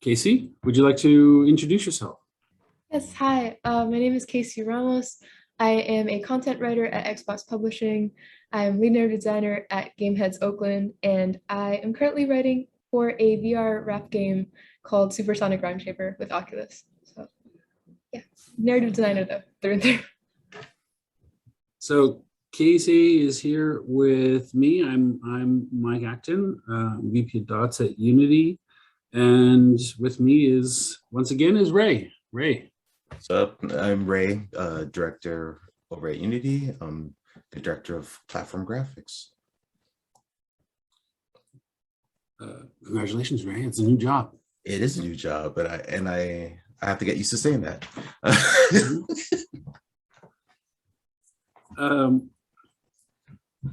Casey, would you like to introduce yourself? Yes, hi. My name is Casey Ramos. I am a content writer at Xbox Publishing. I am lead narrative designer at Gameheads Oakland, and I am currently writing for a VR rap game called Supersonic Rhyme Shaper with Oculus. So, yeah, narrative designer though, through and through. So Casey is here with me. I'm Mike Acton, VP of Dots at Unity, and with me is once again is Ray. Ray. What's up? I'm Ray, director over at Unity. I'm the director of platform graphics. Congratulations, Ray. It's a new job. It is a new job, but I have to get used to saying that.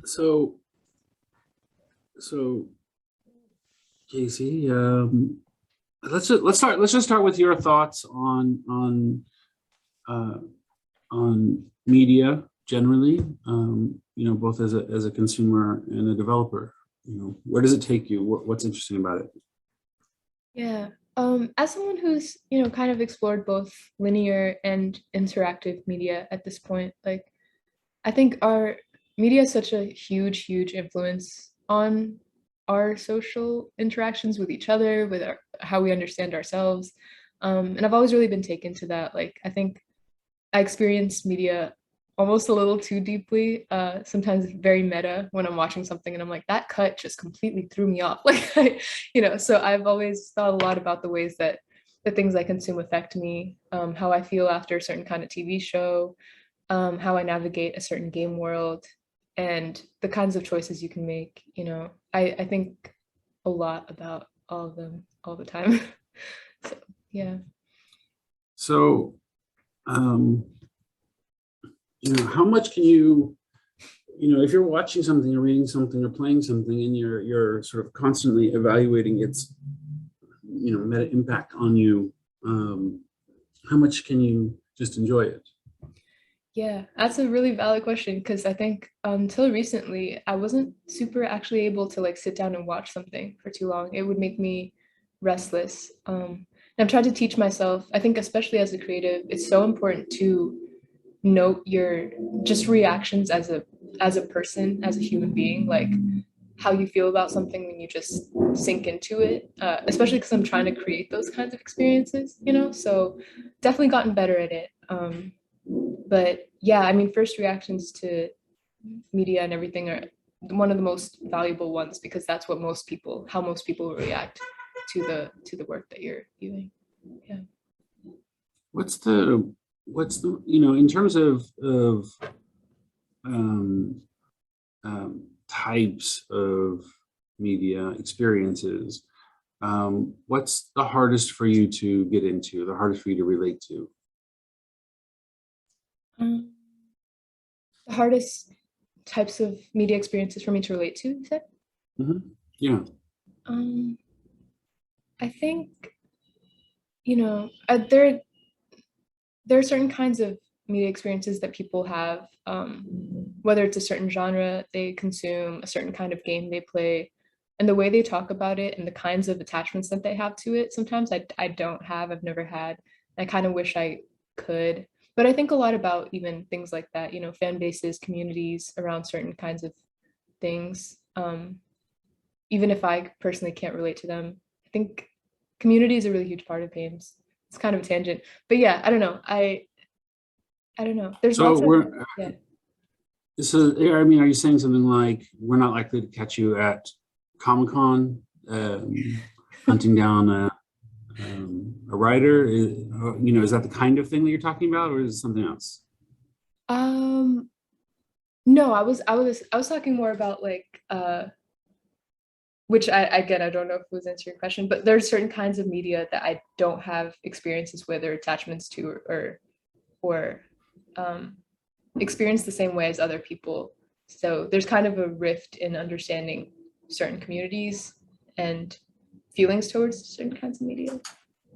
So Casey, let's just start with your thoughts on media generally. Both as a consumer and a developer. Where does it take you? What's interesting about it? Yeah. As someone who's, kind of explored both linear and interactive media at this point, like I think our media is such a huge influence on our social interactions with each other, with how we understand ourselves. And I've always really been taken to that. Like, I think I experience media almost a little too deeply, sometimes very meta when I'm watching something and I'm like, that cut just completely threw me off. So I've always thought a lot about the ways that the things I consume affect me, how I feel after a certain kind of TV show, how I navigate a certain game world, and the kinds of choices you can make. I think a lot about all of them all the time. So, yeah. So, how much can you, if you're watching something or reading something or playing something and you're sort of constantly evaluating its, meta impact on you, how much can you just enjoy it? Yeah, that's a really valid question, because I think until recently, I wasn't super actually able to like sit down and watch something for too long. It would make me restless. And I've tried to teach myself, I think especially as a creative, it's so important to note your just reactions as a person, as a human being, like how you feel about something when you just sink into it, especially because I'm trying to create those kinds of experiences, so definitely gotten better at it. But yeah, I mean, first reactions to media and everything are one of the most valuable ones, because that's what how most people react to the work that you're viewing. Yeah. What's the in terms of types of media experiences, what's the hardest for you to get into, the hardest for you to relate to? The hardest types of media experiences for me to relate to, you said? Mm-hmm. Yeah. I think, there are certain kinds of media experiences that people have, whether it's a certain genre they consume, a certain kind of game they play, and the way they talk about it and the kinds of attachments that they have to it. Sometimes I don't have, I've never had. I kind of wish I could. But I think a lot about even things like that, fan bases, communities around certain kinds of things. Even if I personally can't relate to them, I think community is a really huge part of games. It's kind of a tangent, but yeah, I don't know. I don't know. There's So lots of, yeah. So, I mean, are you saying something like we're not likely to catch you at Comic-Con, hunting down a writer? Is that the kind of thing that you're talking about, or is it something else? No, I was talking more about like, which I don't know if it was answering your question, but there's certain kinds of media that I don't have experiences with or attachments to, or experience the same way as other people. So there's kind of a rift in understanding certain communities and feelings towards certain kinds of media.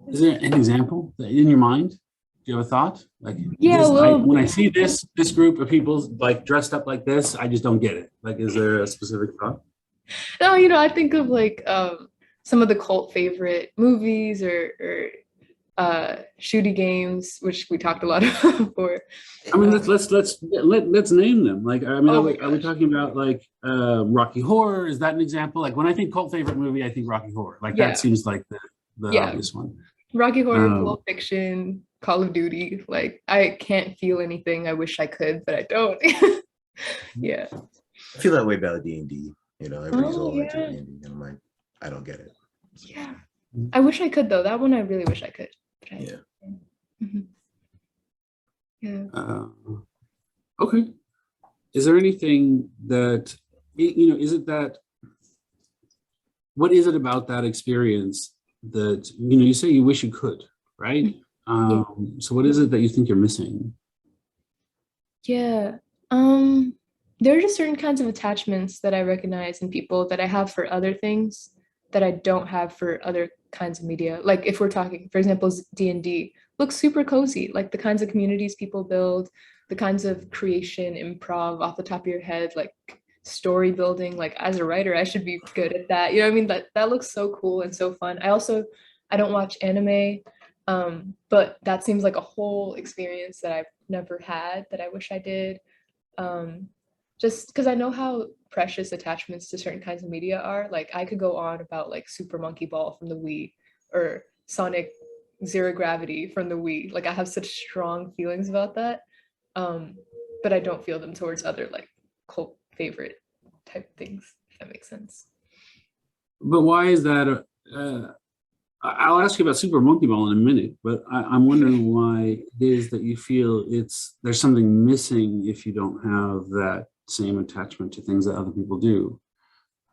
Is there an example in your mind? Do you have a thought? Like, yeah, when I see this group of people like dressed up like this, I just don't get it. Like, is there a specific thought? No, I think of like some of the cult favorite movies or shooty games, which we talked a lot about before. I mean, let's name them. Like, I mean, Oh my are we gosh. talking about like Rocky Horror? Is that an example? Like, when I think cult favorite movie, I think Rocky Horror. Like, that Yeah, seems like the yeah. obvious one. Rocky Horror, Um, Pulp Fiction, Call of Duty. Like I can't feel anything. I wish I could, but I don't. Yeah. I feel that way about D&D. You know, everybody's Oh all into yeah. D&D, and I'm like, I don't get it. Yeah. I wish I could though. That one I really wish I could. But I, Yeah. Mhm. Yeah. okay. Is there anything that, you know, is it that, what is it about that experience that, you know, you say you wish you could, right? Yeah. So what is it that you think you're missing? Yeah. There are just certain kinds of attachments that I recognize in people that I have for other things that I don't have for other kinds of media. Like if we're talking, for example, D&D looks super cozy, like the kinds of communities people build, the kinds of creation, improv off the top of your head, like story building. Like as a writer, I should be good at that. You know what I mean? That looks so cool and so fun. I don't watch anime, but that seems like a whole experience that I've never had that I wish I did. Um, just because I know how precious attachments to certain kinds of media are. Like I could go on about like Super Monkey Ball from the Wii or Sonic Zero Gravity from the Wii. Like I have such strong feelings about that. Um, but I don't feel them towards other like cult favorite type things, if that makes sense. But why is that? I'll ask you about Super Monkey Ball in a minute, but I'm wondering why it is that you feel there's something missing if you don't have that same attachment to things that other people do.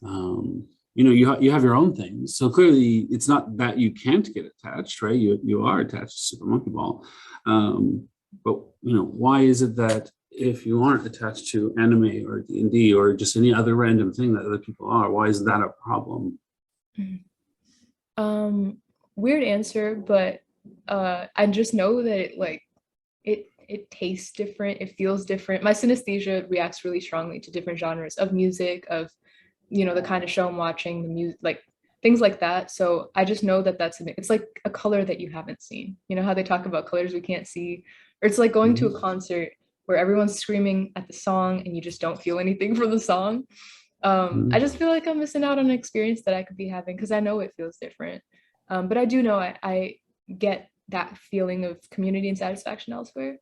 You know, you have your own things, so clearly it's not that you can't get attached, right? You are attached to Super Monkey Ball, but you know, why is it that if you aren't attached to anime or D&D or just any other random thing that other people are, why is that a problem? Weird answer, but I just know that it tastes different, it feels different. My synesthesia reacts really strongly to different genres of music, of the kind of show I'm watching, the music, like things like that. So I just know that it's like a color that you haven't seen. You know how they talk about colors we can't see, or it's like going to a concert where everyone's screaming at the song and you just don't feel anything from the song. I just feel like I'm missing out on an experience that I could be having because I know it feels different. But I do know I get that feeling of community and satisfaction elsewhere.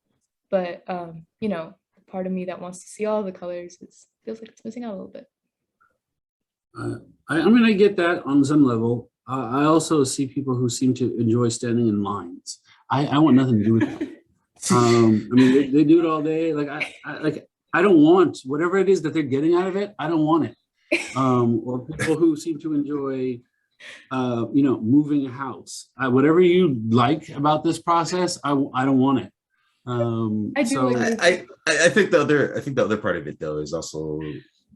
But part of me that wants to see all the colors feels like it's missing out a little bit. I mean, I get that on some level. I also see people who seem to enjoy standing in lines. I want nothing to do with that. I mean, they do it all day. Like I don't want whatever it is that they're getting out of it. I don't want it. Or people who seem to enjoy, moving a house. Whatever you like about this process, I don't want it. I do like I think the other part of it though is also,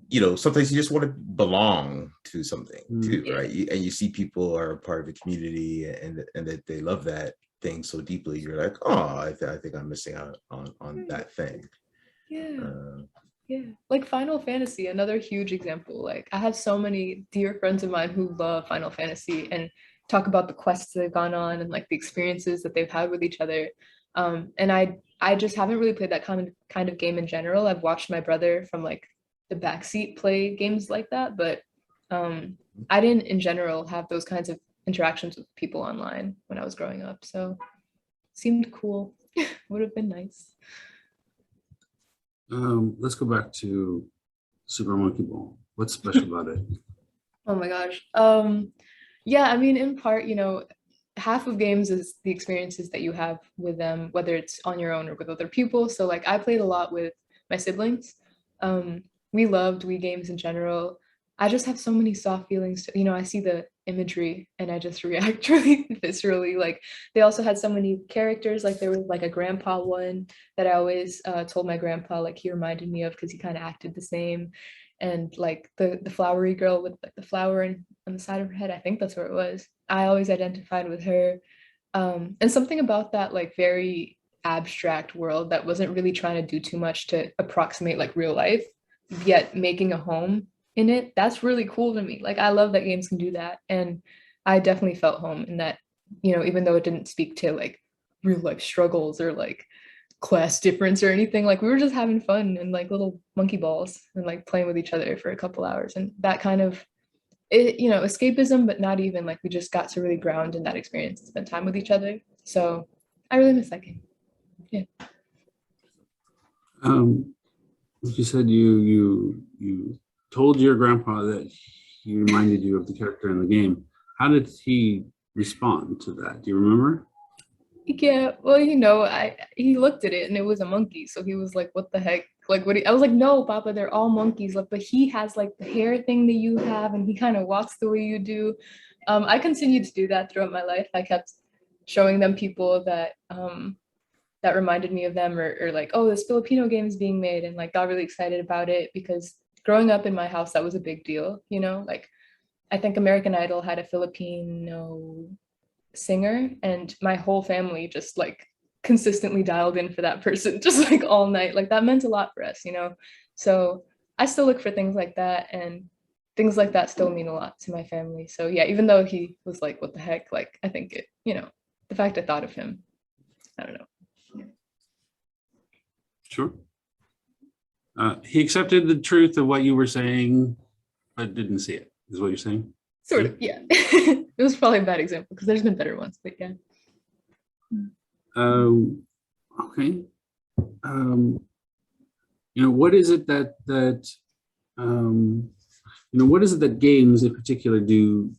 you know, sometimes you just want to belong to something too, right? And you see people are a part of a community and that they love that thing so deeply. You're like, oh, I think I'm missing out on that thing. Yeah, like Final Fantasy, another huge example. Like I have so many dear friends of mine who love Final Fantasy and talk about the quests they've gone on and like the experiences that they've had with each other. And I just haven't really played that kind of game in general. I've watched my brother from like the backseat play games like that, but I didn't in general have those kinds of interactions with people online when I was growing up. So seemed cool. Would have been nice. Let's go back to Super Monkey Ball. What's special about it? Oh my gosh. Yeah, I mean, in part, half of games is the experiences that you have with them, whether it's on your own or with other people. So like I played a lot with my siblings. We loved Wii games in general. I just have so many soft feelings to, I see the imagery and I just react really viscerally. Like they also had so many characters, like there was like a grandpa one that I always told my grandpa like he reminded me of because he kind of acted the same. And like the flowery girl with like the flower on the side of her head, I think that's where it was. I always identified with her. And something about that like very abstract world that wasn't really trying to do too much to approximate like real life, yet making a home in it, that's really cool to me. Like I love that games can do that. And I definitely felt home in that, you know, even though it didn't speak to like real life struggles or like class difference or anything, like we were just having fun and like little monkey balls and like playing with each other for a couple hours. And that kind of, it, you know, escapism, but not even, like we just got to really ground in that experience and spend time with each other. So I really miss that game. Yeah. You said you told your grandpa that he reminded you of the character in the game. How did he respond to that? Do you remember? Yeah, well, you know, he looked at it and it was a monkey, so he was like, "What the heck?" Like, what? I was like, "No, Papa, they're all monkeys." Like, but he has like the hair thing that you have, and he kind of walks the way you do. I continued to do that throughout my life. I kept showing them people that that reminded me of them, or like, "Oh, this Filipino game is being made," and like got really excited about it because growing up in my house, that was a big deal. You know, like I think American Idol had a Filipino singer, and my whole family just like consistently dialed in for that person just like all night. Like that meant a lot for us, you know. So I still look for things like that, and things like that still mean a lot to my family. So yeah, even though he was like, "What the heck?" Like I think it, you know, the fact I thought of him, I don't know. Sure. He accepted the truth of what you were saying, but didn't see it, is what you're saying? Sort of, yeah. It was probably a bad example because there's been better ones, but yeah. Okay. You know, what is it you know, what is it that games in particular do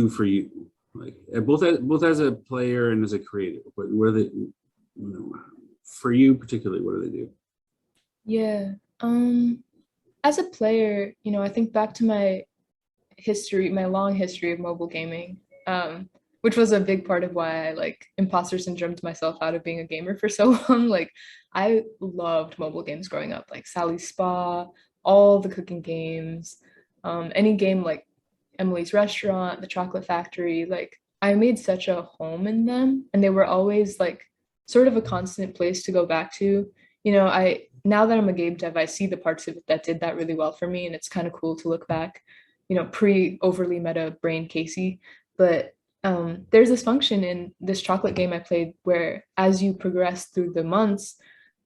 for you? Like both as a player and as a creator, what are they, you know, for you particularly, what do they do? Yeah. As a player, you know, I think back to my history, my long history of mobile gaming, which was a big part of why I like imposter syndromed myself out of being a gamer for so long. Like I loved mobile games growing up, like Sally's Spa, all the cooking games, any game like Emily's Restaurant, The Chocolate Factory. Like I made such a home in them, and they were always like sort of a constant place to go back to. You know, I now that I'm a game dev, I see the parts of it that did that really well for me, and it's kind of cool to look back, you know, pre overly meta brain Casey. But there's this function in this chocolate game I played where as you progress through the months,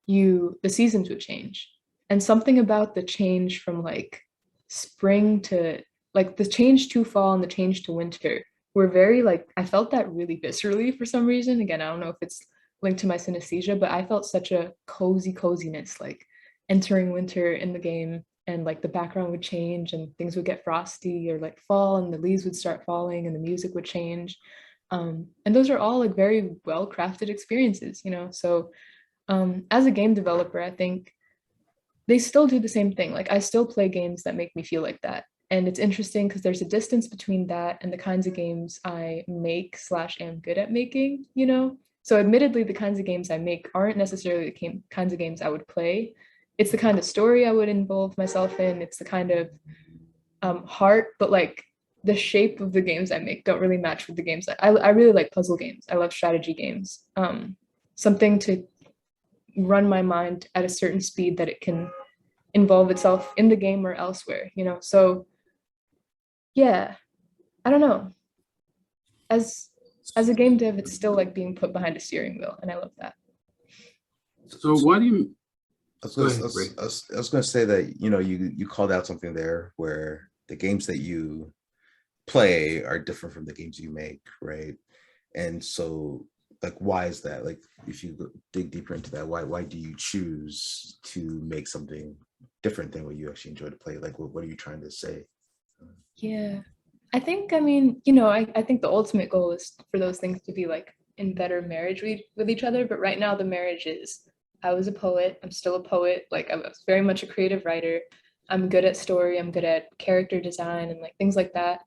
the seasons would change. And something about the change from like spring to like the change to fall and the change to winter were very like, I felt that really viscerally for some reason. Again, I don't know if it's linked to my synesthesia, but I felt such a coziness, like entering winter in the game, and like the background would change and things would get frosty, or like fall and the leaves would start falling and the music would change. And those are all like very well crafted experiences, you know. So as a game developer, I think they still do the same thing. Like I still play games that make me feel like that. And it's interesting because there's a distance between that and the kinds of games I make slash am good at making, you know? So admittedly, the kinds of games I make aren't necessarily the kinds of games I would play. It's the kind of story I would involve myself in. It's the kind of heart, but like the shape of the games I make don't really match with the games. I really like puzzle games. I love strategy games. Something to run my mind at a certain speed that it can involve itself in the game or elsewhere, you know? So yeah, I don't know. As a game dev, it's still like being put behind a steering wheel, and I love that. So why do you I was go gonna, ahead, I was, Ray? I was, I was gonna say that, you know, you called out something there where the games that you play are different from the games you make, right? And so, like, why is that? Like, if you dig deeper into that, why do you choose to make something different than what you actually enjoy to play? Like, what are you trying to say? Yeah. I think, I mean, you know, I think the ultimate goal is for those things to be like in better marriage with each other. But right now, the marriage is I was a poet. I'm still a poet. Like, I was very much a creative writer. I'm good at story. I'm good at character design and like things like that.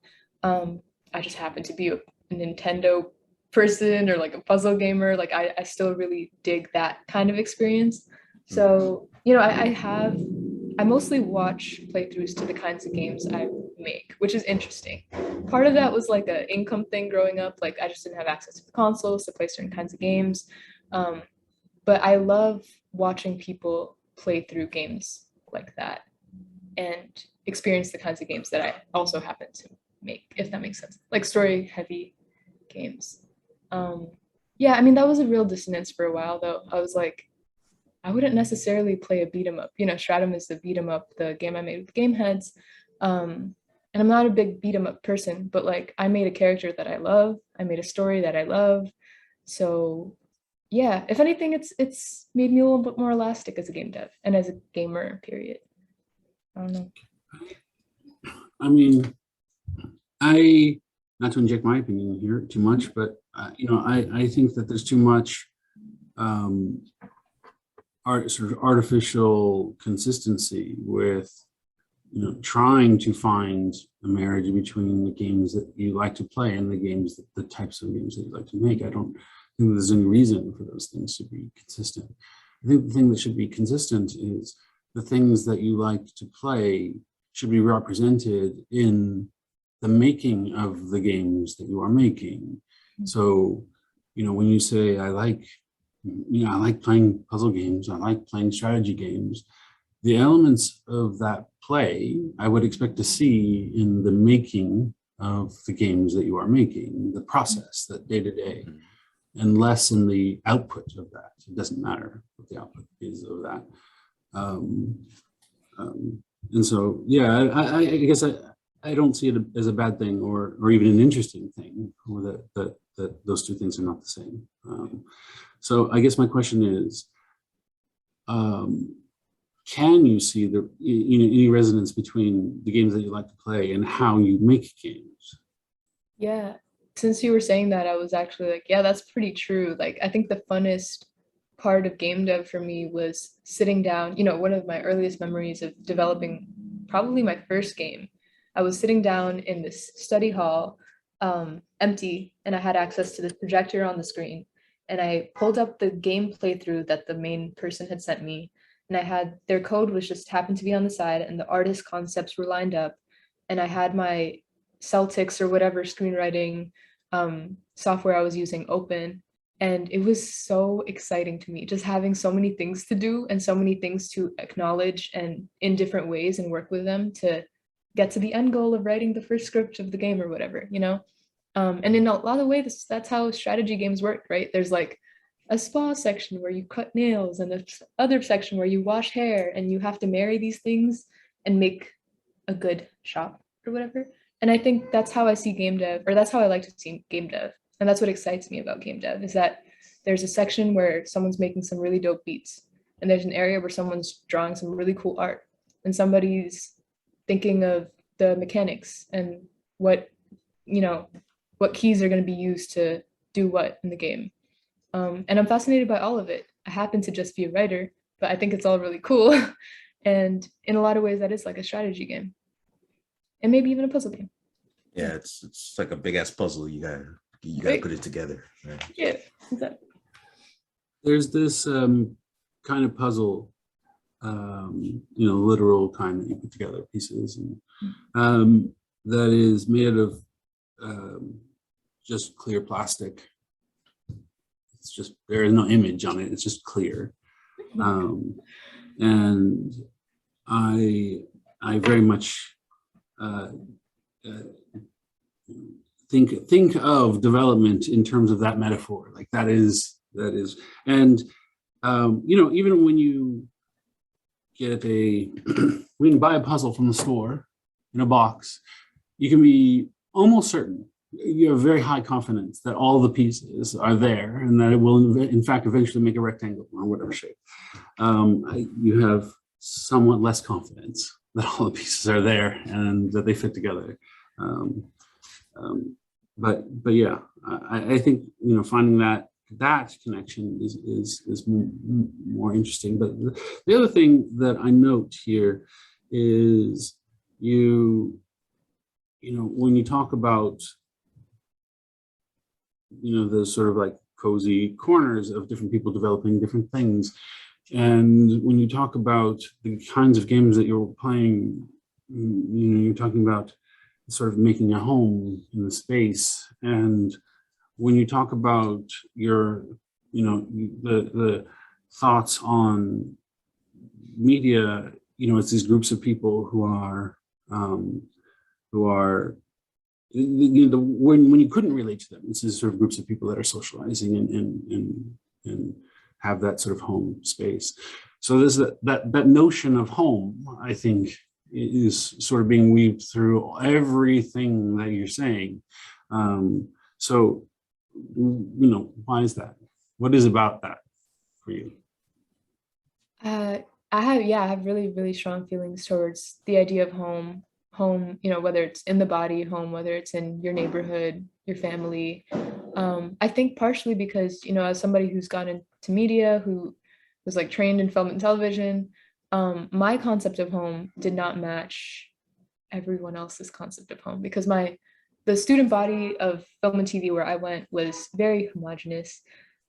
I just happen to be a Nintendo person or like a puzzle gamer. Like, I still really dig that kind of experience. So, you know, I mostly watch playthroughs to the kinds of games I make, which is interesting. Part of that was like an income thing growing up. Like I just didn't have access to the consoles to play certain kinds of games. Um, but I love watching people play through games like that and experience the kinds of games that I also happen to make, if that makes sense. Like story heavy games. Yeah, I mean, that was a real dissonance for a while though. I was like, I wouldn't necessarily play a beat 'em up. You know, Stratum is the beat 'em up, the game I made with game heads. And I'm not a big beat 'em up person, but like I made a character that I love. I made a story that I love. So yeah, if anything, it's made me a little bit more elastic as a game dev and as a gamer, period. I don't know. I mean, I, not to inject my opinion here too much, but you know, I think that there's too much sort of artificial consistency with, you know, trying to find a marriage between the games that you like to play and the games, the types of games that you like to make. I don't think there's any reason for those things to be consistent. I think the thing that should be consistent is the things that you like to play should be represented in the making of the games that you are making. So, you know, when you say, I like playing puzzle games, I like playing strategy games, the elements of that play, I would expect to see in the making of the games that you are making, the process, that day to day, and less in the output of that. It doesn't matter what the output is of that. And so, yeah, I guess I don't see it as a bad thing or even an interesting thing, or that those two things are not the same. So I guess my question is, can you see any resonance between the games that you like to play and how you make games? Yeah, since you were saying that, I was actually like, yeah, that's pretty true. Like, I think the funnest part of game dev for me was sitting down. You know, one of my earliest memories of developing probably my first game, I was sitting down in this study hall, empty, and I had access to this projector on the screen. And I pulled up the game playthrough that the main person had sent me. And I had their code was just happened to be on the side, and the artist concepts were lined up. And I had my Celtics or whatever screenwriting software I was using open. And it was so exciting to me, just having so many things to do and so many things to acknowledge and in different ways and work with them to get to the end goal of writing the first script of the game or whatever, you know? And in a lot of ways, that's how strategy games work, right? There's like a spa section where you cut nails and the other section where you wash hair, and you have to marry these things and make a good shop or whatever. And I think that's how I see game dev, or that's how I like to see game dev. And that's what excites me about game dev, is that there's a section where someone's making some really dope beats, and there's an area where someone's drawing some really cool art, and somebody's thinking of the mechanics and what, you know, what keys are going to be used to do what in the game. And I'm fascinated by all of it. I happen to just be a writer, but I think it's all really cool. And in a lot of ways, that is like a strategy game, and maybe even a puzzle game. Yeah, it's like a big ass puzzle. You gotta Right. put it together. Right? Yeah, exactly. There's this kind of puzzle, you know, literal kind that you put together pieces, and that is made of just clear plastic. It's just, there is no image on it. It's just clear. And I very much think of development in terms of that metaphor. Like that is, and you know, even when you get when you buy a puzzle from the store in a box, you can be almost certain, you have very high confidence that all the pieces are there and that it will in fact eventually make a rectangle or whatever shape. You have somewhat less confidence that all the pieces are there and that they fit together. But yeah, I think, you know, finding that connection is more interesting. But the other thing that I note here is you know, when you talk about, you know, the sort of like cozy corners of different people developing different things, and when you talk about the kinds of games that you're playing, you know, you're talking about sort of making a home in the space. And when you talk about your, you know, the thoughts on media, you know, it's these groups of people who are when you couldn't relate to them, this is sort of groups of people that are socializing and have that sort of home space. So there's that notion of home, I think, is sort of being weaved through everything that you're saying. So, why is that? What is about that for you? I have really, really strong feelings towards the idea of home, whether it's in the body, home, whether it's in your neighborhood, your family. I think partially because, as somebody who's gone into media, who was like trained in film and television, my concept of home did not match everyone else's concept of home, because the student body of film and TV where I went was very homogenous.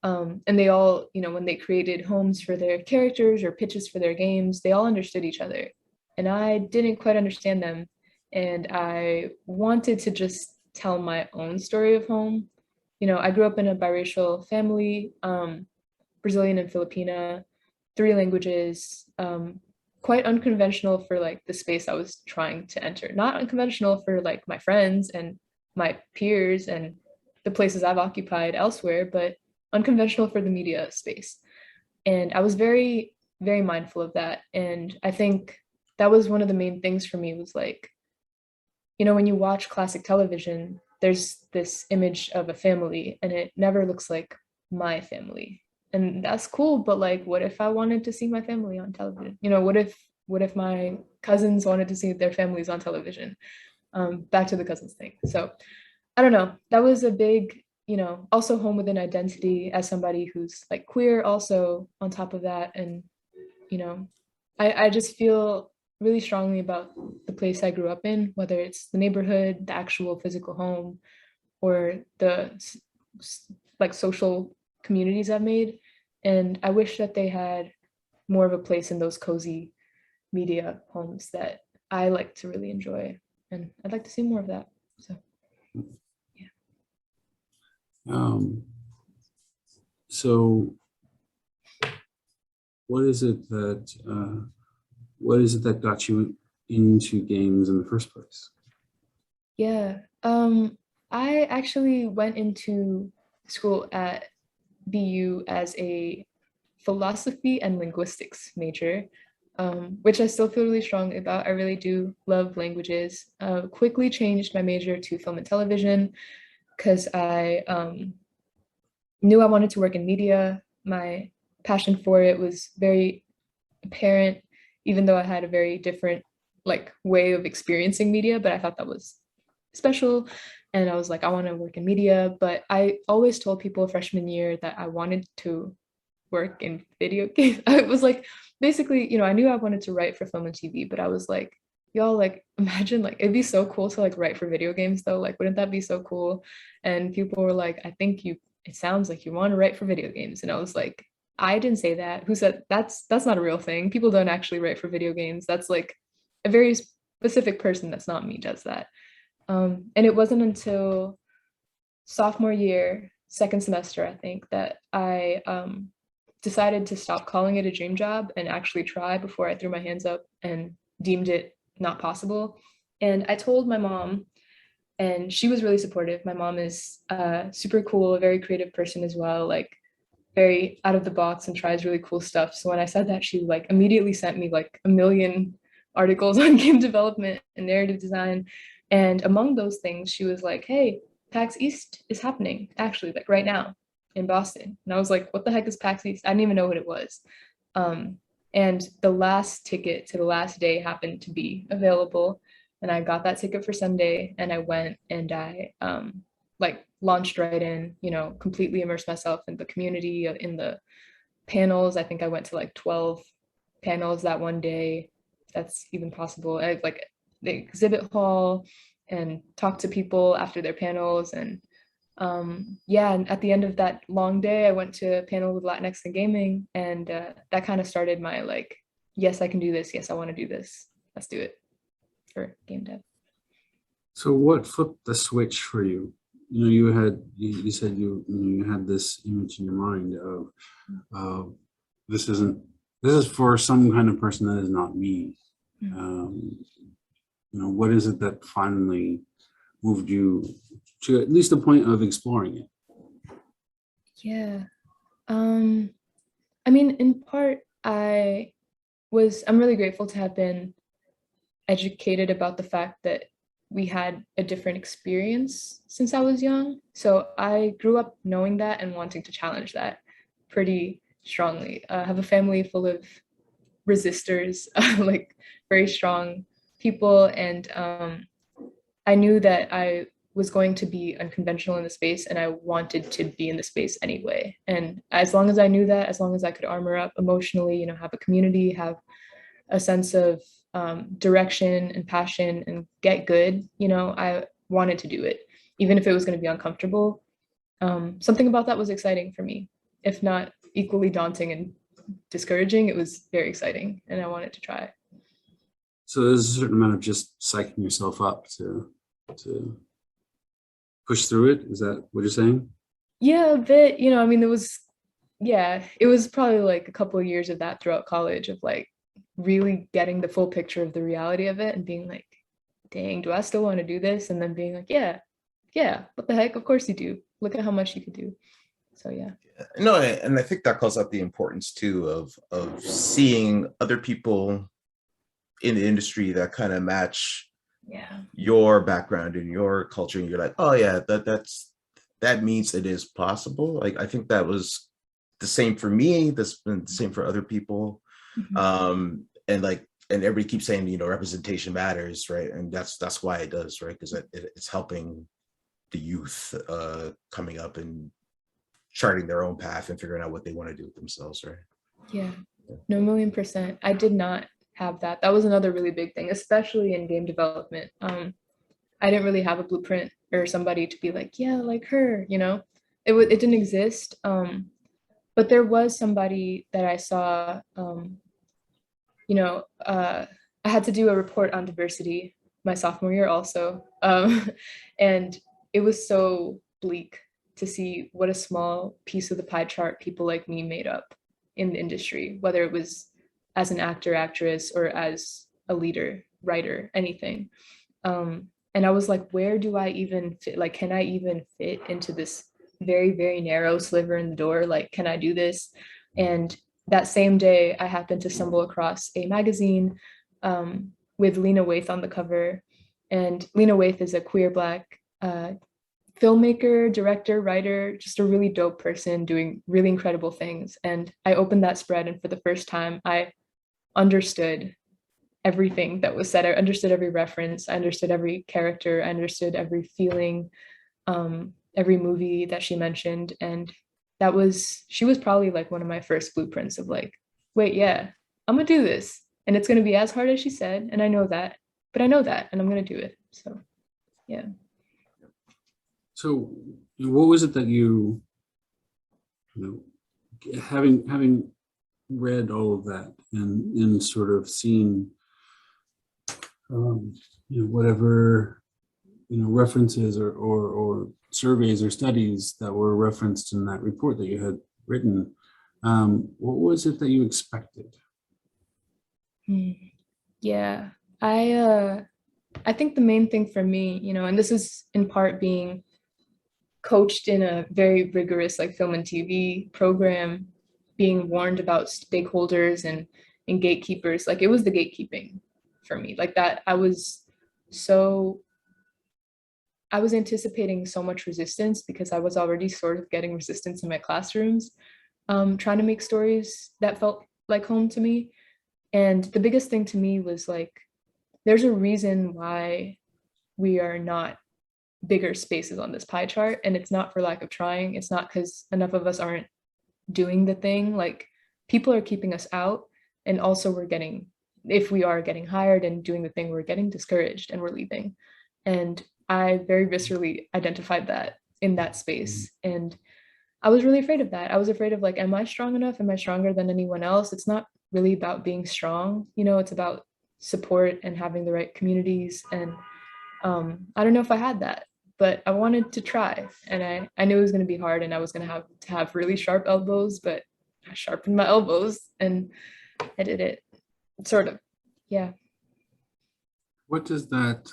And they all, when they created homes for their characters or pitches for their games, they all understood each other. And I didn't quite understand them. And I wanted to just tell my own story of home. I grew up in a biracial family, Brazilian and Filipina, 3 languages, quite unconventional for like the space I was trying to enter. Not unconventional for like my friends and my peers and the places I've occupied elsewhere, but unconventional for the media space. And I was very, very mindful of that. And I think that was one of the main things for me, was like, when you watch classic television, there's this image of a family and it never looks like my family. And that's cool, but like, what if I wanted to see my family on television? What if my cousins wanted to see their families on television? Back to the cousins thing. So I don't know, that was a big, also home within identity as somebody who's like queer also on top of that. And, I just feel really strongly about the place I grew up in, whether it's the neighborhood, the actual physical home, or the like social communities I've made. And I wish that they had more of a place in those cozy media homes that I like to really enjoy. And I'd like to see more of that. So, yeah. So what is it that got you into games in the first place? Yeah. I actually went into school at BU as a philosophy and linguistics major, which I still feel really strongly about. I really do love languages. Quickly changed my major to film and television because I knew I wanted to work in media. My passion for it was very apparent, even though I had a very different way of experiencing media, but I thought that was special. And I was like, I want to work in media. But I always told people freshman year that I wanted to work in video games. I was like, basically, I knew I wanted to write for film and TV, but I was like, y'all, imagine, it'd be so cool to write for video games though. Wouldn't that be so cool? And people were like, I think it sounds like you want to write for video games. And I was like, I didn't say that. Who said that's not a real thing? People don't actually write for video games. That's a very specific person that's not me does that. And it wasn't until sophomore year, second semester, I think, that I decided to stop calling it a dream job and actually try before I threw my hands up and deemed it not possible. And I told my mom, and she was really supportive. My mom is super cool, a very creative person as well, very out of the box and tries really cool stuff. So when I said that, she immediately sent me a million articles on game development and narrative design. And among those things, she was like, hey, PAX East is happening actually right now in Boston. And I was like, what the heck is PAX East? I didn't even know what it was. And the last ticket to the last day happened to be available. And I got that ticket for Sunday and I went and I launched right in, completely immersed myself in the community, in the panels. I think I went to 12 panels that one day, if that's even possible. I the exhibit hall and talked to people after their panels. And and at the end of that long day, I went to a panel with Latinx and gaming. And that kind of started my yes, I can do this. Yes, I want to do this. Let's do it for game dev. So what flipped the switch for you? You said you had this image in your mind of this is for some kind of person that is not me. Mm-hmm. What is it that finally moved you to at least the point of exploring it? Yeah. I mean, in part, I'm really grateful to have been educated about the fact that we had a different experience since I was young. So I grew up knowing that and wanting to challenge that pretty strongly. I have a family full of resistors, like very strong people. And I knew that I was going to be unconventional in the space and I wanted to be in the space anyway. And as long as I knew that, as long as I could armor up emotionally, have a community, have a sense of direction and passion and get good, I wanted to do it, even if it was going to be uncomfortable. Something about that was exciting for me, if not equally daunting and discouraging. It was very exciting and I wanted to try. So there's a certain amount of just psyching yourself up to push through it. Is that what you're saying? Yeah, a bit. I mean, it was probably like a couple of years of that throughout college, of like really getting the full picture of the reality of it and being like, dang, do I still want to do this? And then being like, yeah, what the heck? Of course you do. Look at how much you could do. So yeah. No, and I think that calls out the importance too of seeing other people in the industry that kind of match your background and your culture, and you're like, oh yeah, that means it is possible. Like, I think that was the same for me. That's been the same for other people. Mm-hmm. And everybody keeps saying, representation matters, right? And that's why it does, right? Because it's helping the youth coming up and charting their own path and figuring out what they want to do with themselves, right? Yeah, no, 1,000,000%. I did not have that. That was another really big thing, especially in game development. I didn't really have a blueprint or somebody to be like, yeah, like her, it didn't exist. But there was somebody that I saw, I had to do a report on diversity my sophomore year also. And it was so bleak to see what a small piece of the pie chart people like me made up in the industry, whether it was as an actor, actress, or as a leader, writer, anything. And I was like, where do I even fit? Like, can I even fit into this very, very narrow sliver in the door? Like, can I do this? And that same day, I happened to stumble across a magazine with Lena Waithe on the cover. And Lena Waithe is a queer Black filmmaker, director, writer, just a really dope person doing really incredible things. And I opened that spread, and for the first time, I understood everything that was said. I understood every reference. I understood every character. I understood every feeling, every movie that she mentioned. And she was probably like one of my first blueprints of like, wait, yeah, I'm gonna do this. And it's gonna be as hard as she said. And I know that, but I know that, and I'm gonna do it. So, yeah. So what was it that having read all of that and sort of seen, whatever, references or surveys or studies that were referenced in that report that you had written, what was it that you expected? Yeah, I think the main thing for me, and this is in part being coached in a very rigorous like film and TV program, being warned about stakeholders and gatekeepers. Like, it was the gatekeeping for me, like that. I was anticipating so much resistance because I was already sort of getting resistance in my classrooms, trying to make stories that felt like home to me. And the biggest thing to me was like, there's a reason why we are not bigger spaces on this pie chart. And it's not for lack of trying. It's not because enough of us aren't doing the thing. Like, people are keeping us out. And also if we are getting hired and doing the thing, we're getting discouraged and we're leaving. And I very viscerally identified that in that space. And I was really afraid of that. I was afraid of like, am I strong enough? Am I stronger than anyone else? It's not really about being strong. It's about support and having the right communities. And I don't know if I had that, but I wanted to try. And I knew it was going to be hard and I was going to have really sharp elbows, but I sharpened my elbows and I did it. Sort of. Yeah. What does that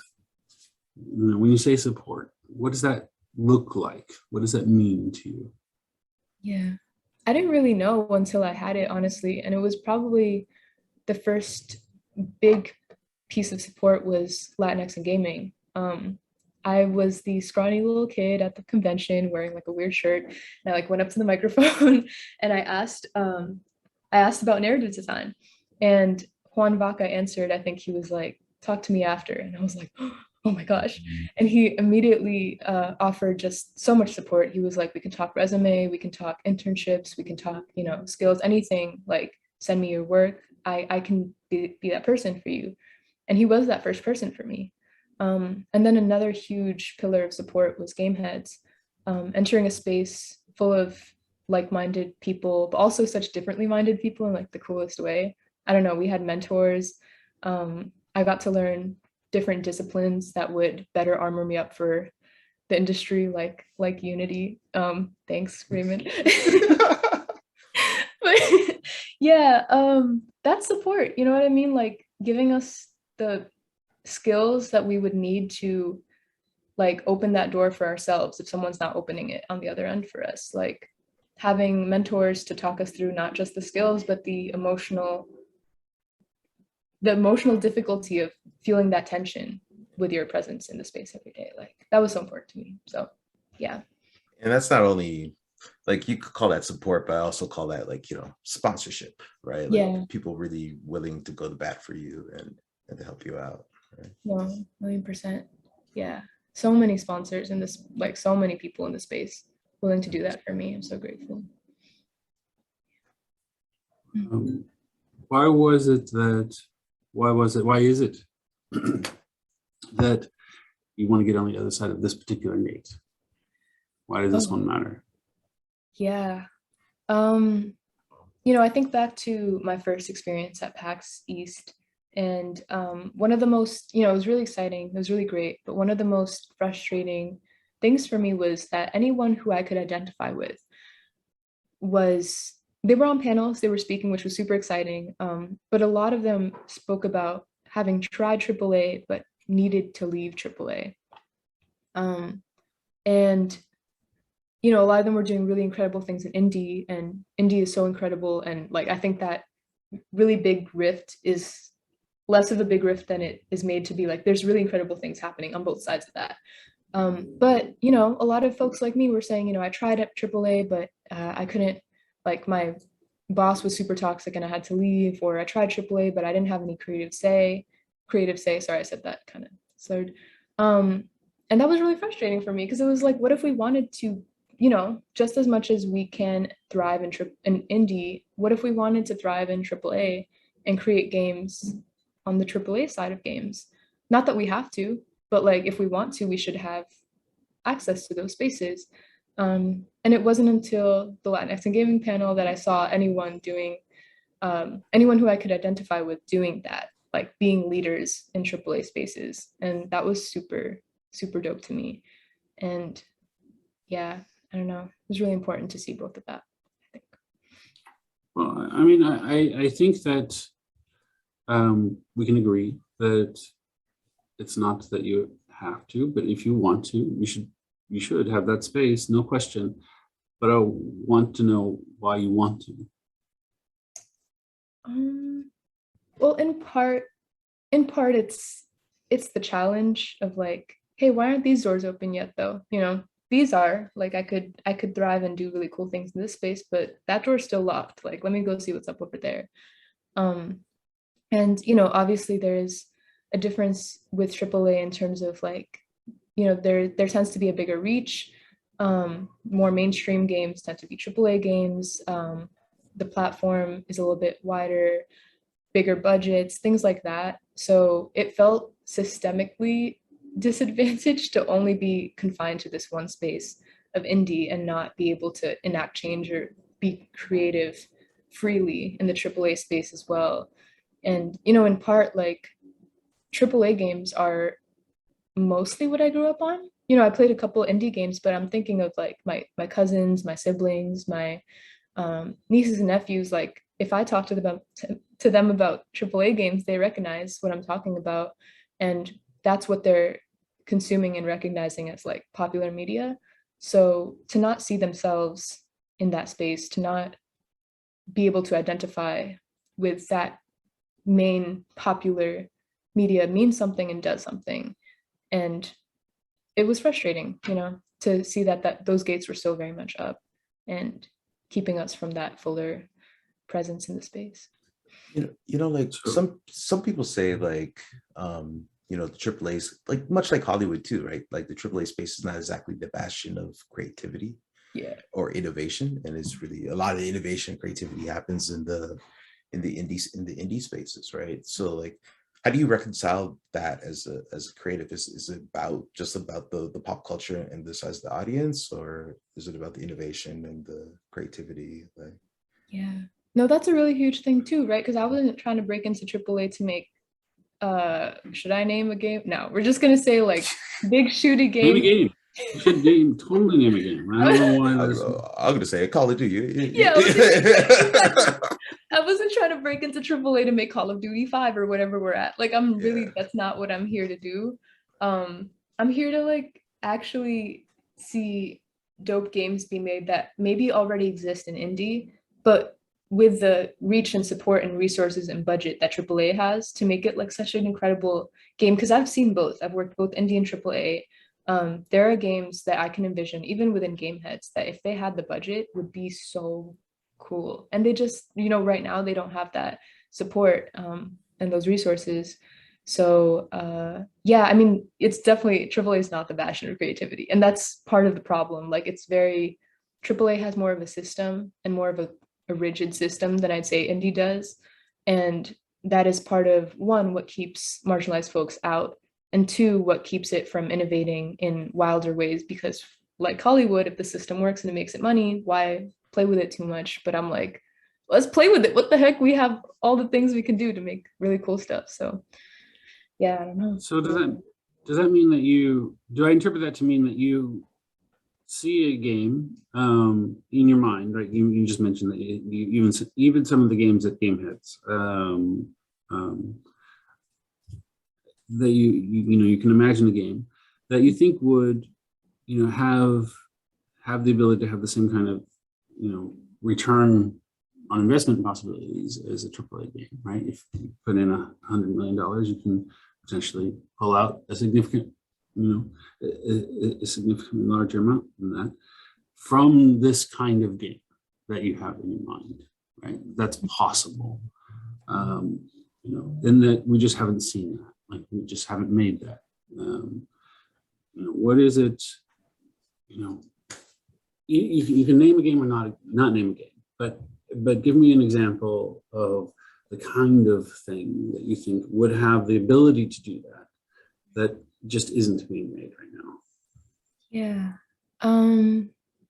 When you say support, what does that look like? What does that mean to you? Yeah. I didn't really know until I had it, honestly. And it was probably the first big piece of support was Latinx in gaming. I was the scrawny little kid at the convention wearing like a weird shirt. And I like went up to the microphone and I asked about narrative design. And Juan Vaca answered. I think he was like, talk to me after. And I was like, oh my gosh. And he immediately offered just so much support. He was like, we can talk resume, we can talk internships, we can talk, you know, skills, anything, like send me your work. I can be that person for you. And he was that first person for me. And then another huge pillar of support was Game Heads, entering a space full of like-minded people, but also such differently minded people in like the coolest way. I don't know, we had mentors. I got to learn different disciplines that would better armor me up for the industry, like Unity. Thanks, Raymond. But yeah, that's support, you know what I mean? Like giving us the skills that we would need to like open that door for ourselves if someone's not opening it on the other end for us. Like having mentors to talk us through not just the skills, but the emotional difficulty of feeling that tension with your presence in the space every day. Like that was so important to me. So yeah. And that's not only like, you could call that support, but I also call that like, you know, sponsorship, right? Like Yeah. people really willing to go to bat for you and to help you out. Right? No, 1,000,000%. Yeah. So many sponsors in this, like so many people in the space willing to do that for me. I'm so grateful. Why is it that you want to get on the other side of this particular gate? Why does this one matter? Yeah. You know, I think back to my first experience at PAX East, and one of the most, you know, it was really exciting, it was really great, but one of the most frustrating things for me was that anyone who I could identify with they were on panels, they were speaking, which was super exciting, but a lot of them spoke about having tried AAA but needed to leave AAA. And you know, a lot of them were doing really incredible things in indie, and indie is so incredible. And like, I think that really big rift is less of a big rift than it is made to be. Like, there's really incredible things happening on both sides of that. But, you know, a lot of folks like me were saying, you know, I tried at AAA, but I couldn't, like my boss was super toxic and I had to leave, or I tried AAA, but I didn't have any creative say, sorry, I said that kind of slurred. And that was really frustrating for me because it was like, what if we wanted to, you know, just as much as we can thrive in indie, what if we wanted to thrive in AAA and create games on the AAA side of games? Not that we have to, but like if we want to, we should have access to those spaces. And it wasn't until the Latinx in Gaming panel that I saw anyone who I could identify with doing that, like being leaders in AAA spaces. And that was super, super dope to me. And yeah, I don't know, it was really important to see both of that, I think. Well, I mean, I think that we can agree that it's not that you have to, but if you want to, you should have that space, no question. But I want to know why you want to. Well, in part, it's the challenge of like, hey, why aren't these doors open yet though? You know, these are like, I could thrive and do really cool things in this space, but that door's still locked. Like, let me go see what's up over there. And you know, obviously there's a difference with AAA in terms of like, you know, there tends to be a bigger reach. More mainstream games tend to be AAA games. The platform is a little bit wider, bigger budgets, things like that. So it felt systemically disadvantaged to only be confined to this one space of indie and not be able to enact change or be creative freely in the AAA space as well. And, you know, in part, like AAA games are mostly what I grew up on. You know, I played a couple indie games, but I'm thinking of like my cousins, my siblings, my nieces and nephews. Like if I talk to them about AAA games, they recognize what I'm talking about, and that's what they're consuming and recognizing as like popular media. So to not see themselves in that space, to not be able to identify with that main popular media means something and does something. And it was frustrating, you know, to see that those gates were still very much up and keeping us from that fuller presence in the space. Like some people say like, the AAA's like much like Hollywood too, right? Like the AAA space is not exactly the bastion of creativity, or innovation, and it's really a lot of innovation, creativity happens in the indie spaces, right? So like, how do you reconcile that as a creative? Is it just about the pop culture and the size of the audience, or is it about the innovation and the creativity? Like, no, that's a really huge thing too, right? Because I wasn't trying to break into AAA to make should I name a game? No, we're just gonna say like big shooty game. Name a game. You should totally name a game. I don't know why. I'm gonna say Call of Duty. Yeah, I wasn't trying to break into AAA to make Call of Duty 5 or whatever we're at. Like, that's not what I'm here to do. I'm here to like actually see dope games be made that maybe already exist in indie, but with the reach and support and resources and budget that AAA has to make it like such an incredible game. Because I've seen both. I've worked both indie and AAA. There are games that I can envision, even within game heads, that if they had the budget would be so cool. And they just, right now they don't have that support and those resources. So I mean, it's definitely, AAA is not the bastion of creativity. And that's part of the problem. Like AAA has more of a system and more of a rigid system than I'd say indie does. And that is part of, one, what keeps marginalized folks out, and two, what keeps it from innovating in wilder ways. Because like Hollywood, if the system works and it makes it money, why play with it too much? But I'm like, let's play with it. What the heck? We have all the things we can do to make really cool stuff. So yeah, I don't know. So does that mean that do I interpret that to mean that you see a game in your mind, right? You just mentioned that even some of the games at game heads that you can imagine a game that you think would have the ability to have the same kind of return on investment possibilities as a AAA game, right? If you put in $100 million, you can potentially pull out a significantly larger amount than that from this kind of game that you have in your mind, right? That's possible. And that we just haven't seen that. Like we just haven't made that. What is it? You can name a game or not name a game, but give me an example of the kind of thing that you think would have the ability to do that just isn't being made right now. Yeah.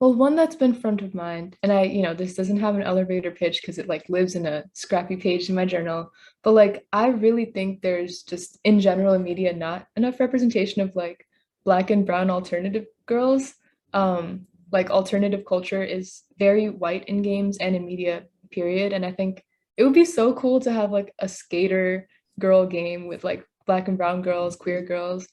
Well, one that's been front of mind, and this doesn't have an elevator pitch because it like lives in a scrappy page in my journal, but like I really think there's just in general in media not enough representation of like Black and brown alternative girls. Like alternative culture is very white in games and in media, period. And I think it would be so cool to have like a skater girl game with like Black and brown girls, queer girls,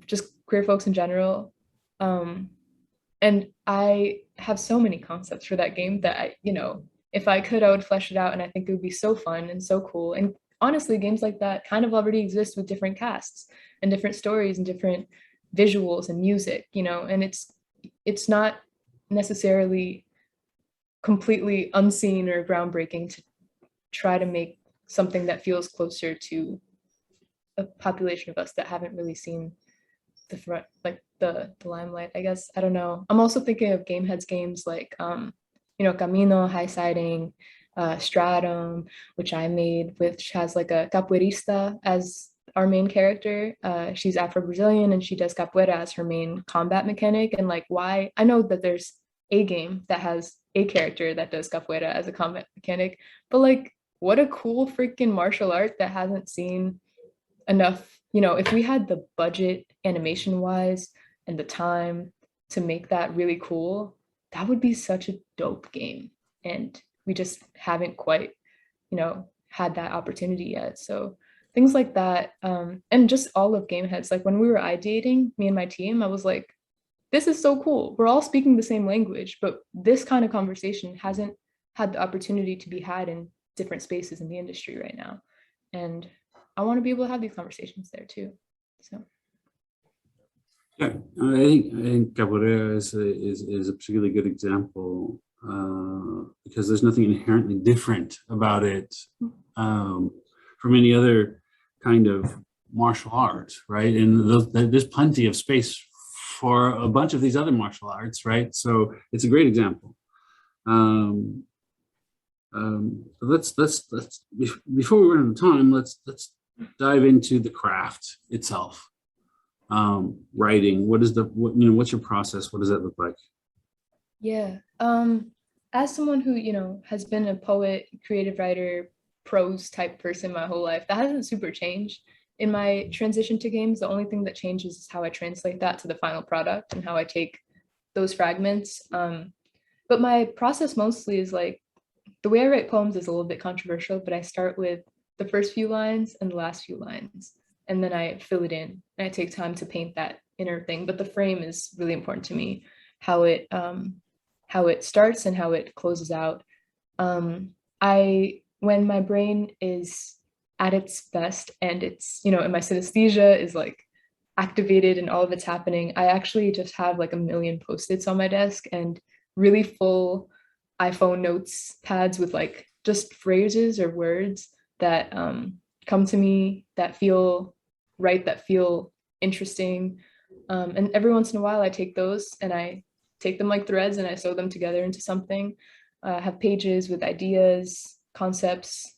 just queer folks in general. And I have so many concepts for that game that if I could, I would flesh it out. And I think it would be so fun and so cool. And honestly, games like that kind of already exist with different casts and different stories and different visuals and music, and it's not necessarily completely unseen or groundbreaking to try to make something that feels closer to a population of us that haven't really seen the front, like the limelight, I guess. I don't know. I'm also thinking of game heads games like Camino, High Siding, Stratum, which I made, which has like a capoeirista as our main character. She's Afro-Brazilian and she does capoeira as her main combat mechanic. And like, why? I know that there's a game that has a character that does capoeira as a combat mechanic, but like, what a cool freaking martial art that hasn't seen enough. If we had the budget animation wise and the time to make that really cool, that would be such a dope game. And we just haven't quite, had that opportunity yet. So things like that. And just all of game heads. Like when we were ideating, me and my team, I was like, this is so cool. We're all speaking the same language, but this kind of conversation hasn't had the opportunity to be had in different spaces in the industry right now. And I want to be able to have these conversations there too. So. Yeah, I think Capoeira is a particularly good example because there's nothing inherently different about it from any other kind of martial arts, right? And there's plenty of space for a bunch of these other martial arts, right? So it's a great example. Let's before we run out of time, let's dive into the craft itself. Writing. What's your process? What does that look like? Yeah. As someone who, has been a poet, creative writer, prose type person my whole life, that hasn't super changed. In my transition to games, the only thing that changes is how I translate that to the final product and how I take those fragments. But my process mostly is like, the way I write poems is a little bit controversial, but I start with the first few lines and the last few lines, and then I fill it in, and I take time to paint that inner thing. But the frame is really important to me, how it starts and how it closes out. When my brain is at its best and it's, and my synesthesia is like activated and all of it's happening, I actually just have like a million post-its on my desk and really full iPhone notes pads with like just phrases or words that come to me that feel right, that feel interesting. And every once in a while I take those and I take them like threads and I sew them together into something. I have pages with ideas, concepts.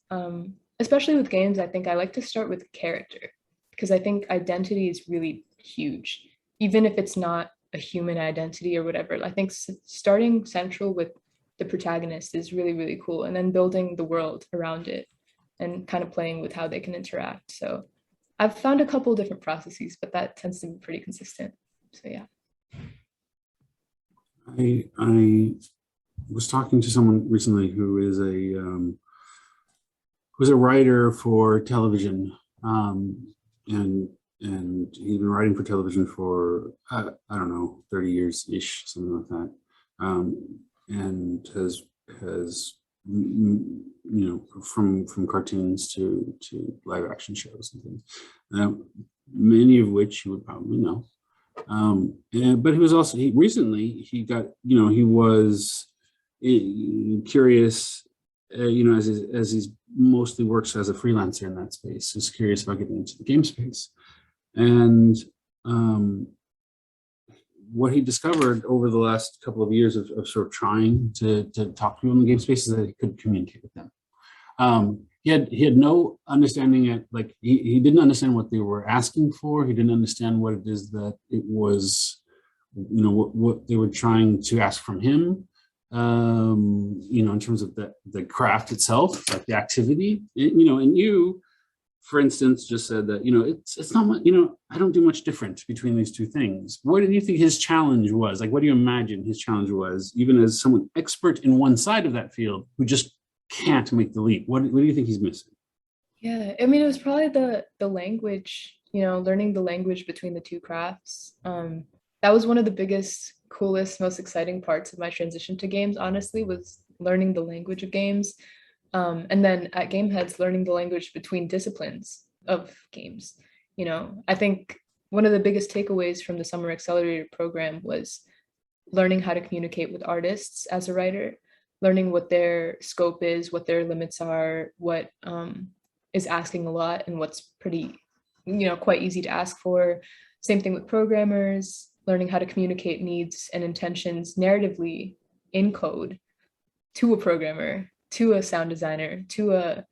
Especially with games, I think I like to start with character because I think identity is really huge, even if it's not a human identity or whatever. I think starting central with the protagonist is really, really cool, and then building the world around it and kind of playing with how they can interact. So I've found a couple of different processes, but that tends to be pretty consistent. So yeah. I was talking to someone recently who is a writer for television, and he's been writing for television for I don't know, 30 years ish, something like that, and has from cartoons to live action shows and things, many of which you would probably know. But he was also recently he got he was curious, as he's mostly works as a freelancer in that space, is curious about getting into the game space. And what he discovered over the last couple of years of sort of trying to talk to people in the game space is that he couldn't communicate with them. He had no understanding he didn't understand what they were asking for. He didn't understand what it is that it was, what they were trying to ask from him. In terms of the craft itself, like the activity, and you, for instance, just said that, it's not much, I don't do much different between these two things. What do you think his challenge was? Like, what do you imagine his challenge was, even as someone expert in one side of that field who just can't make the leap? What do you think he's missing? Yeah, I mean, it was probably the language, learning the language between the two crafts. That was one of the biggest, coolest, most exciting parts of my transition to games, honestly, was learning the language of games. And then at Gameheads, learning the language between disciplines of games. I think one of the biggest takeaways from the Summer Accelerator program was learning how to communicate with artists as a writer, learning what their scope is, what their limits are, what is asking a lot and what's pretty, quite easy to ask for. Same thing with programmers, learning how to communicate needs and intentions narratively in code to a programmer, to a sound designer, to a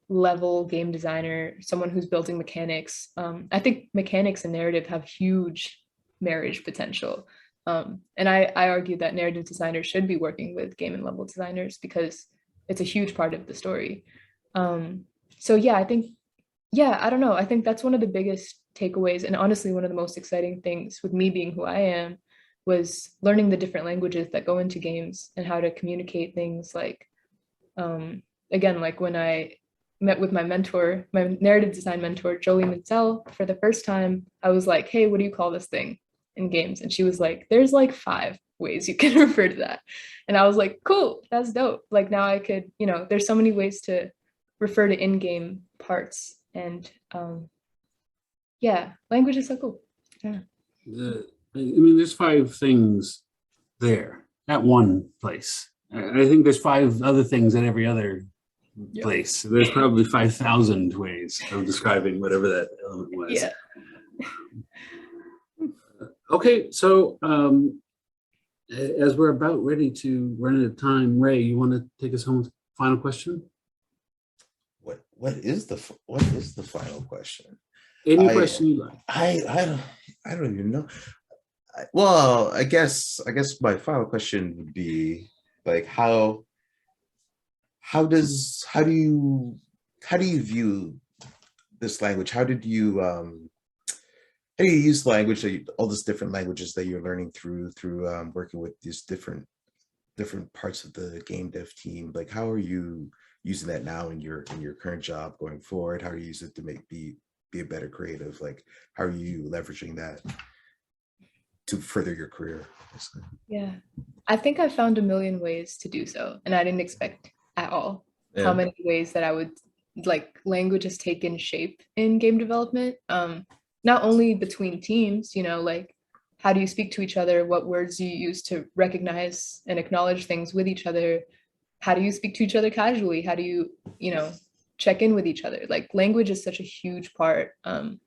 level game designer, someone who's building mechanics. I think mechanics and narrative have huge marriage potential. And I argue that narrative designers should be working with game and level designers because it's a huge part of the story. So yeah, I think, I don't know. I think that's one of the biggest takeaways, and honestly, one of the most exciting things with me being who I am was learning the different languages that go into games and how to communicate things like, again, like when I met with my mentor, my narrative design mentor, Jolie Menzel, for the first time, I was like, hey, what do you call this thing in games? And she was like, there's like 5 ways you can refer to that. And I was like, cool, that's dope. Like now I could, there's so many ways to refer to in-game parts. And yeah, language is so cool. Yeah. I mean, there's 5 things there at one place. I think there's 5 other things at every other place. There's probably 5,000 ways of describing whatever that element was. Yeah. Okay, so as we're about ready to run out of time, Ray, you want to take us home with the final question? What is the final question? Any question you like. I don't even know. Well, I guess my final question would be like how do you view this language? How do you use language, all these different languages that you're learning through working with these different parts of the game dev team? Like, how are you using that now in your current job going forward? How are you using it to be a better creative? Like, how are you leveraging that to further your career? Basically? Yeah, I think I found a million ways to do so, and I didn't expect at all how many ways that I would like language has taken shape in game development. Not only between teams, like how do you speak to each other? What words do you use to recognize and acknowledge things with each other? How do you speak to each other casually? How do you, check in with each other? Like language is such a huge part. And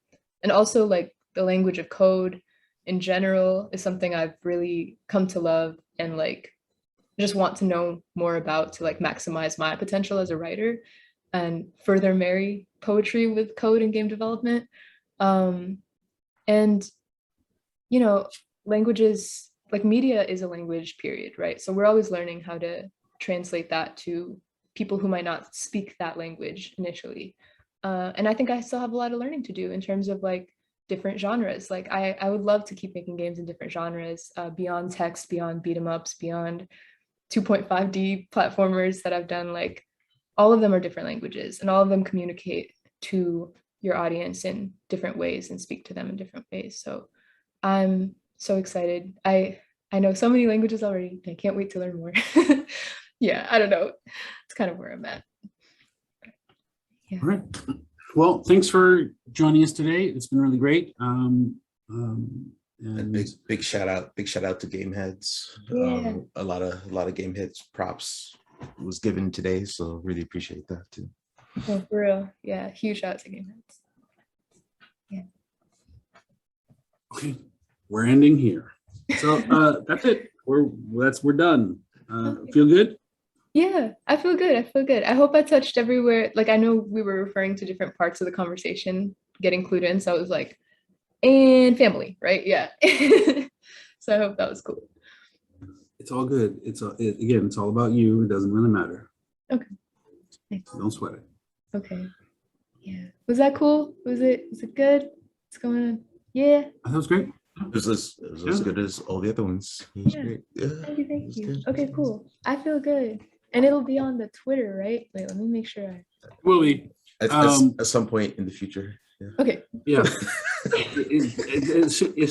also like the language of code in general is something I've really come to love and like just want to know more about to like maximize my potential as a writer and further marry poetry with code and game development. And languages, like media is a language, period, right? So we're always learning how to translate that to people who might not speak that language initially. And I think I still have a lot of learning to do in terms of like different genres. Like I would love to keep making games in different genres, beyond text, beyond beat 'em ups, beyond 2.5D platformers that I've done. Like all of them are different languages and all of them communicate to your audience in different ways and speak to them in different ways. So I'm so excited. I know so many languages already. I can't wait to learn more. Yeah, I don't know. It's kind of where I'm at. Yeah. All right. Well, thanks for joining us today. It's been really great. And big shout out to Game Heads. Yeah. A lot of Game Heads props was given today, so really appreciate that too. Oh, for real. Yeah, huge shout out to Game Heads. Yeah. Okay, we're ending here. So that's it. We're done. Okay. Feel good? Yeah, I feel good. I hope I touched everywhere. Like I know we were referring to different parts of the conversation getting clued in. So I was like, and family, right? Yeah. So I hope that was cool. It's all good. Again, it's all about you. It doesn't really matter. Okay. Don't sweat it. Okay. Yeah. Was that cool? Was it good? What's going on? Yeah. That was great. It was as good as all the other ones. It was great. Yeah. Thank you. Okay, cool. I feel good. And it'll be on the Twitter, right? Wait, let me make sure. Will be. At some point in the future. Yeah. Okay. Yeah. It